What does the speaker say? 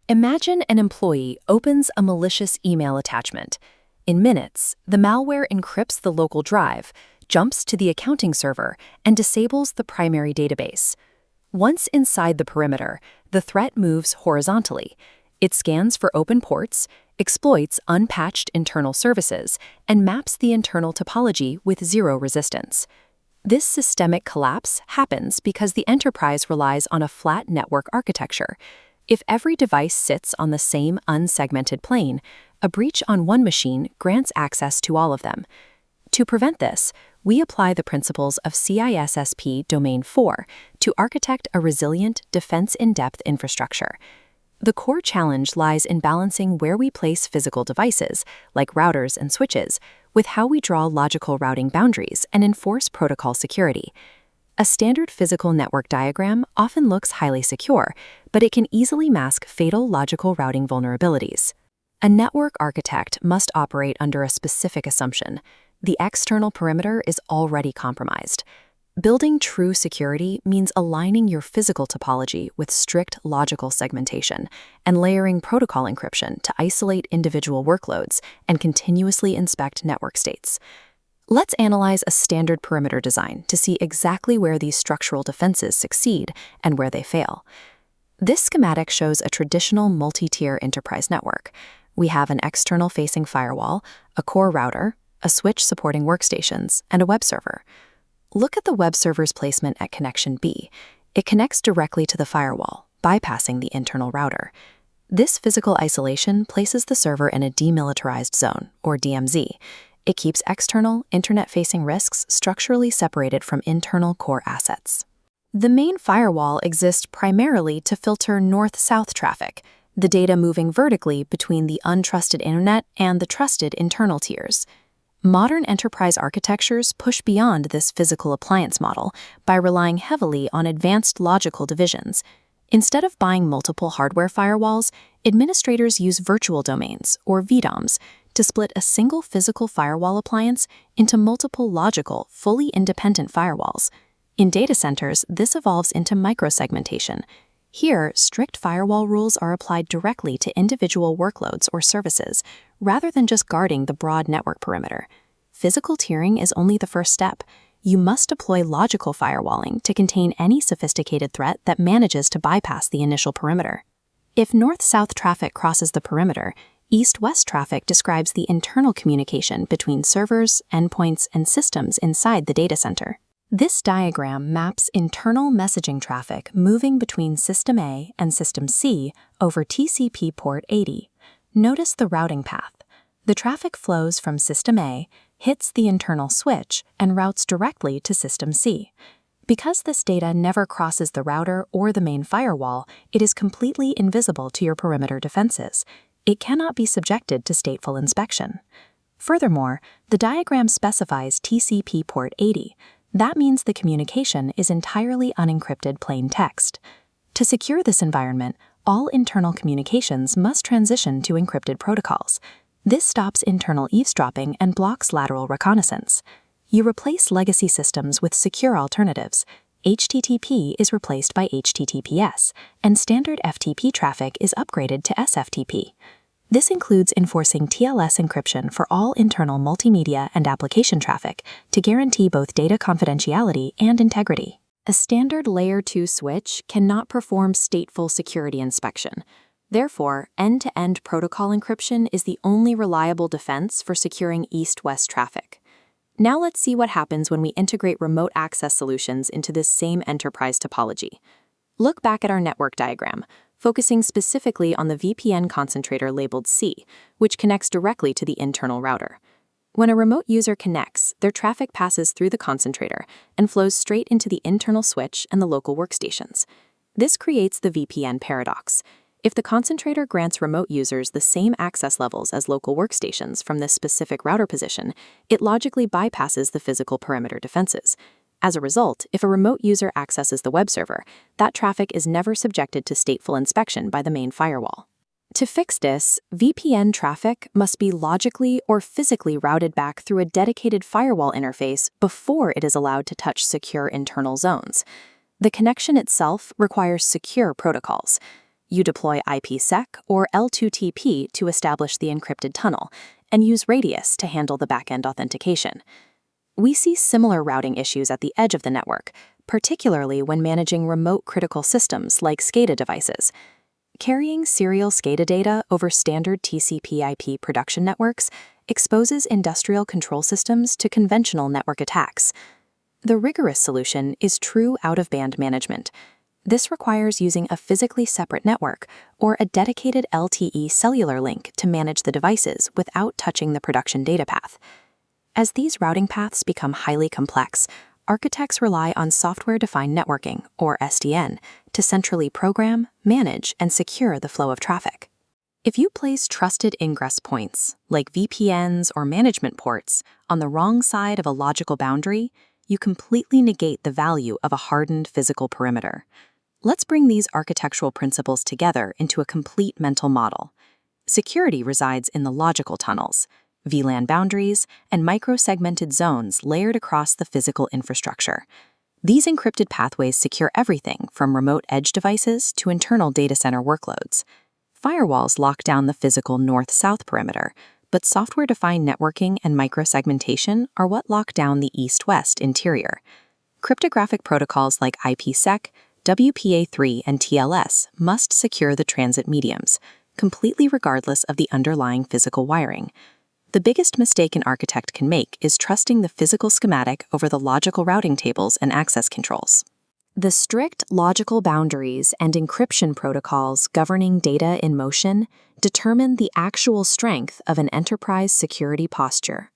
Imagine an employee opens a malicious email attachment. In minutes, the malware encrypts the local drive, jumps to the accounting server, and disables the primary database. Once inside the perimeter, the threat moves horizontally. It scans for open ports, exploits unpatched internal services, and maps the internal topology with zero resistance. This systemic collapse happens because the enterprise relies on a flat network architecture. If every device sits on the same unsegmented plane, a breach on one machine grants access to all of them. To prevent this, we apply the principles of CISSP Domain 4 to architect a resilient, defense-in-depth infrastructure. The core challenge lies in balancing where we place physical devices, like routers and switches, with how we draw logical routing boundaries and enforce protocol security. A standard physical network diagram often looks highly secure, but it can easily mask fatal logical routing vulnerabilities. A network architect must operate under a specific assumption: the external perimeter is already compromised. Building true security means aligning your physical topology with strict logical segmentation and layering protocol encryption to isolate individual workloads and continuously inspect network states. Let's analyze a standard perimeter design to see exactly where these structural defenses succeed and where they fail. This schematic shows a traditional multi-tier enterprise network. We have an external-facing firewall, a core router, a switch supporting workstations, and a web server. Look at the web server's placement at connection B. It connects directly to the firewall, bypassing the internal router. This physical isolation places the server in a demilitarized zone, or DMZ. It keeps external, internet-facing risks structurally separated from internal core assets. The main firewall exists primarily to filter north-south traffic, the data moving vertically between the untrusted internet and the trusted internal tiers. Modern enterprise architectures push beyond this physical appliance model by relying heavily on advanced logical divisions. Instead of buying multiple hardware firewalls, administrators use virtual domains, or VDOMs, to split a single physical firewall appliance into multiple logical, fully independent firewalls. In data centers, this evolves into microsegmentation. Here, strict firewall rules are applied directly to individual workloads or services, rather than just guarding the broad network perimeter. Physical tiering is only the first step. You must deploy logical firewalling to contain any sophisticated threat that manages to bypass the initial perimeter. If north-south traffic crosses the perimeter, east-west traffic describes the internal communication between servers, endpoints, and systems inside the data center. This diagram maps internal messaging traffic moving between System A and System C over TCP port 80. Notice the routing path. The traffic flows from System A, hits the internal switch, and routes directly to System C. Because this data never crosses the router or the main firewall, it is completely invisible to your perimeter defenses. It cannot be subjected to stateful inspection. Furthermore, the diagram specifies TCP port 80. That means the communication is entirely unencrypted plain text. To secure this environment, all internal communications must transition to encrypted protocols. This stops internal eavesdropping and blocks lateral reconnaissance. You replace legacy systems with secure alternatives. HTTP is replaced by HTTPS, and standard FTP traffic is upgraded to SFTP. This includes enforcing TLS encryption for all internal multimedia and application traffic to guarantee both data confidentiality and integrity. A standard Layer 2 switch cannot perform stateful security inspection. Therefore, end-to-end protocol encryption is the only reliable defense for securing east-west traffic. Now let's see what happens when we integrate remote access solutions into this same enterprise topology. Look back at our network diagram, focusing specifically on the VPN concentrator labeled C, which connects directly to the internal router. When a remote user connects, their traffic passes through the concentrator and flows straight into the internal switch and the local workstations. This creates the VPN paradox. If the concentrator grants remote users the same access levels as local workstations from this specific router position, it logically bypasses the physical perimeter defenses. As a result, if a remote user accesses the web server, that traffic is never subjected to stateful inspection by the main firewall. To fix this, VPN traffic must be logically or physically routed back through a dedicated firewall interface before it is allowed to touch secure internal zones. The connection itself requires secure protocols. You deploy IPsec or L2TP to establish the encrypted tunnel, and use Radius to handle the backend authentication. We see similar routing issues at the edge of the network, particularly when managing remote critical systems like SCADA devices. Carrying serial SCADA data over standard TCP/IP production networks exposes industrial control systems to conventional network attacks. The rigorous solution is true out-of-band management. This requires using a physically separate network or a dedicated LTE cellular link to manage the devices without touching the production data path. As these routing paths become highly complex, architects rely on software-defined networking, or SDN, to centrally program, manage, and secure the flow of traffic. If you place trusted ingress points, like VPNs or management ports, on the wrong side of a logical boundary, you completely negate the value of a hardened physical perimeter. Let's bring these architectural principles together into a complete mental model. Security resides in the logical tunnels, VLAN boundaries, and micro-segmented zones layered across the physical infrastructure. These encrypted pathways secure everything from remote edge devices to internal data center workloads. Firewalls lock down the physical north-south perimeter, but software-defined networking and micro-segmentation are what lock down the east-west interior. Cryptographic protocols like IPsec, WPA3, and TLS must secure the transit mediums, completely regardless of the underlying physical wiring. The biggest mistake an architect can make is trusting the physical schematic over the logical routing tables and access controls. The strict logical boundaries and encryption protocols governing data in motion determine the actual strength of an enterprise security posture.